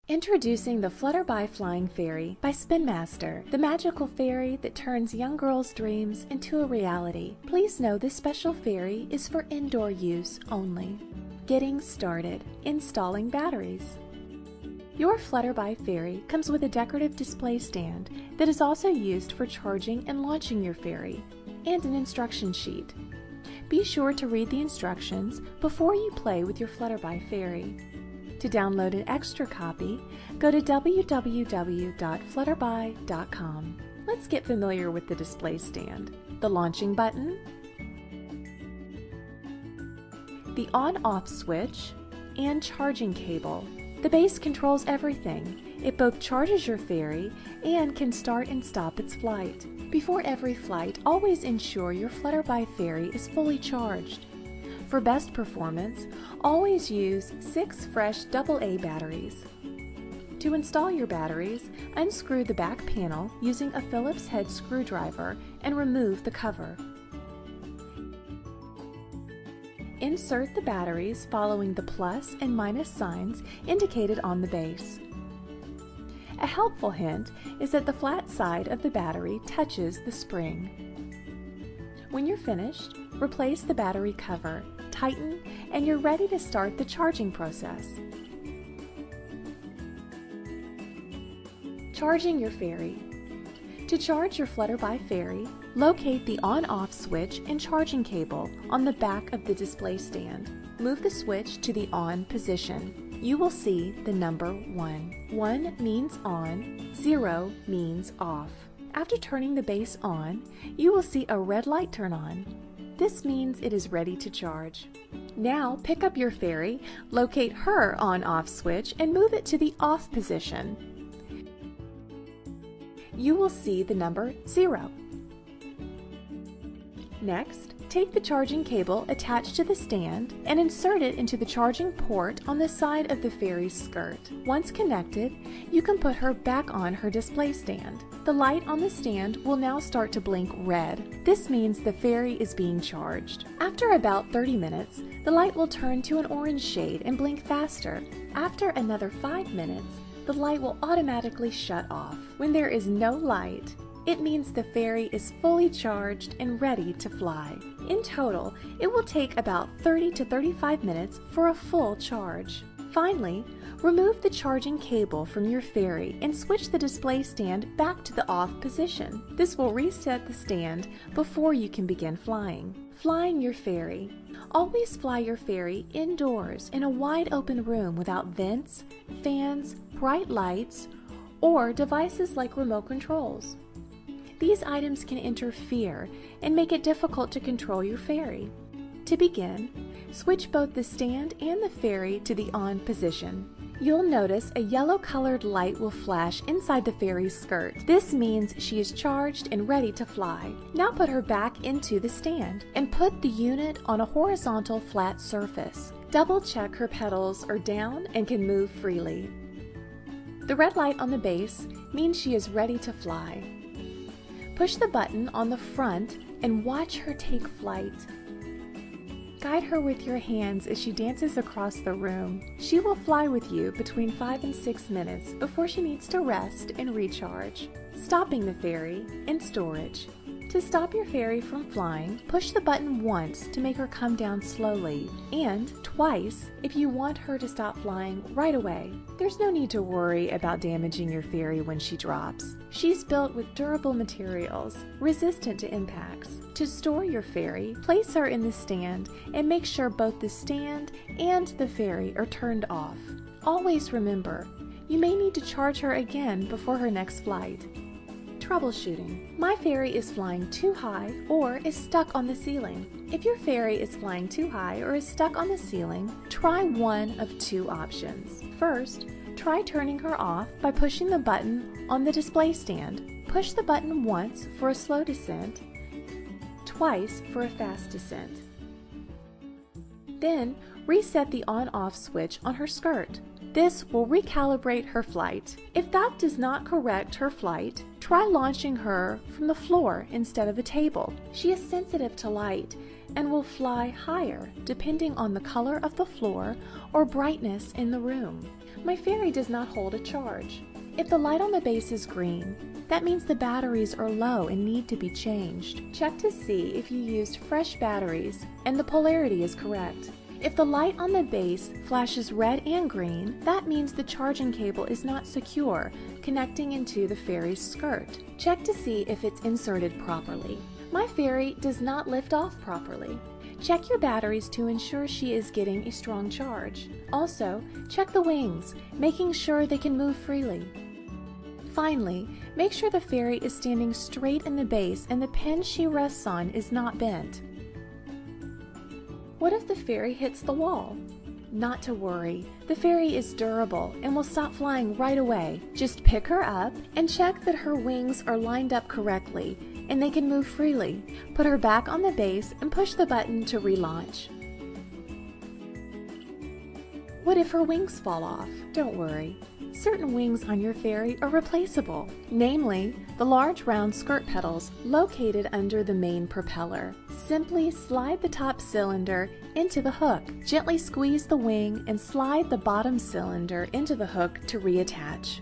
Introducing the Flutterby Flying Fairy by Spin Master, the magical fairy that turns young girls' dreams into a reality. Please know this special fairy is for indoor use only. Getting started. Installing batteries. Your Flutterby Fairy comes with a decorative display stand that is also used for charging and launching your fairy, and an instruction sheet. Be sure to read the instructions before you play with your Flutterby Fairy. To download an extra copy, go to www.flutterby.com. Let's get familiar with the display stand. The launching button, the on-off switch, and charging cable. The base controls everything. It both charges your fairy and can start and stop its flight. Before every flight, always ensure your Flutterby Fairy is fully charged. For best performance, always use 6 fresh AA batteries. To install your batteries, unscrew the back panel using a Phillips head screwdriver and remove the cover. Insert the batteries following the plus and minus signs indicated on the base. A helpful hint is that the flat side of the battery touches the spring. When you're finished, replace the battery cover, tighten, and you're ready to start the charging process. Charging your fairy. To charge your Flutterby Fairy, locate the on-off switch and charging cable on the back of the display stand. Move the switch to the on position. You will see the number 1. 1 means on, 0 means off. After turning the base on, you will see a red light turn on. This means it is ready to charge. Now pick up your fairy, locate her on-off switch, and move it to the off position. You will see the number 0. Next, take the charging cable attached to the stand and insert it into the charging port on the side of the fairy's skirt. Once connected, you can put her back on her display stand. The light on the stand will now start to blink red. This means the fairy is being charged. After about 30 minutes, the light will turn to an orange shade and blink faster. After another 5 minutes, the light will automatically shut off. When there is no light, it means the fairy is fully charged and ready to fly. In total, it will take about 30 to 35 minutes for a full charge. Finally, remove the charging cable from your fairy and switch the display stand back to the off position. This will reset the stand before you can begin flying. Flying your fairy. Always fly your fairy indoors in a wide open room without vents, fans, bright lights, or devices like remote controls. These items can interfere and make it difficult to control your fairy. To begin, switch both the stand and the fairy to the on position. You'll notice a yellow-colored light will flash inside the fairy's skirt. This means she is charged and ready to fly. Now put her back into the stand and put the unit on a horizontal flat surface. Double check her petals are down and can move freely. The red light on the base means she is ready to fly. Push the button on the front and watch her take flight. Guide her with your hands as she dances across the room. She will fly with you between 5 and 6 minutes before she needs to rest and recharge. Stopping the fairy in storage. To stop your fairy from flying, push the button once to make her come down slowly, and twice if you want her to stop flying right away. There's no need to worry about damaging your fairy when she drops. She's built with durable materials, resistant to impacts. To store your fairy, place her in the stand and make sure both the stand and the fairy are turned off. Always remember, you may need to charge her again before her next flight. Troubleshooting. My fairy is flying too high or is stuck on the ceiling. If your fairy is flying too high or is stuck on the ceiling, try one of 2 options. First, try turning her off by pushing the button on the display stand. Push the button once for a slow descent, twice for a fast descent. Then, reset the on-off switch on her skirt. This will recalibrate her flight. If that does not correct her flight, try launching her from the floor instead of a table. She is sensitive to light and will fly higher depending on the color of the floor or brightness in the room. My fairy does not hold a charge. If the light on the base is green, that means the batteries are low and need to be changed. Check to see if you used fresh batteries and the polarity is correct. If the light on the base flashes red and green, that means the charging cable is not secure, connecting into the fairy's skirt. Check to see if it's inserted properly. My fairy does not lift off properly. Check your batteries to ensure she is getting a strong charge. Also, check the wings, making sure they can move freely. Finally, make sure the fairy is standing straight in the base and the pin she rests on is not bent. What if the fairy hits the wall? Not to worry, the fairy is durable and will stop flying right away. Just pick her up and check that her wings are lined up correctly and they can move freely. Put her back on the base and push the button to relaunch. What if her wings fall off? Don't worry. Certain wings on your fairy are replaceable, namely the large round skirt petals located under the main propeller. Simply slide the top cylinder into the hook. Gently squeeze the wing and slide the bottom cylinder into the hook to reattach.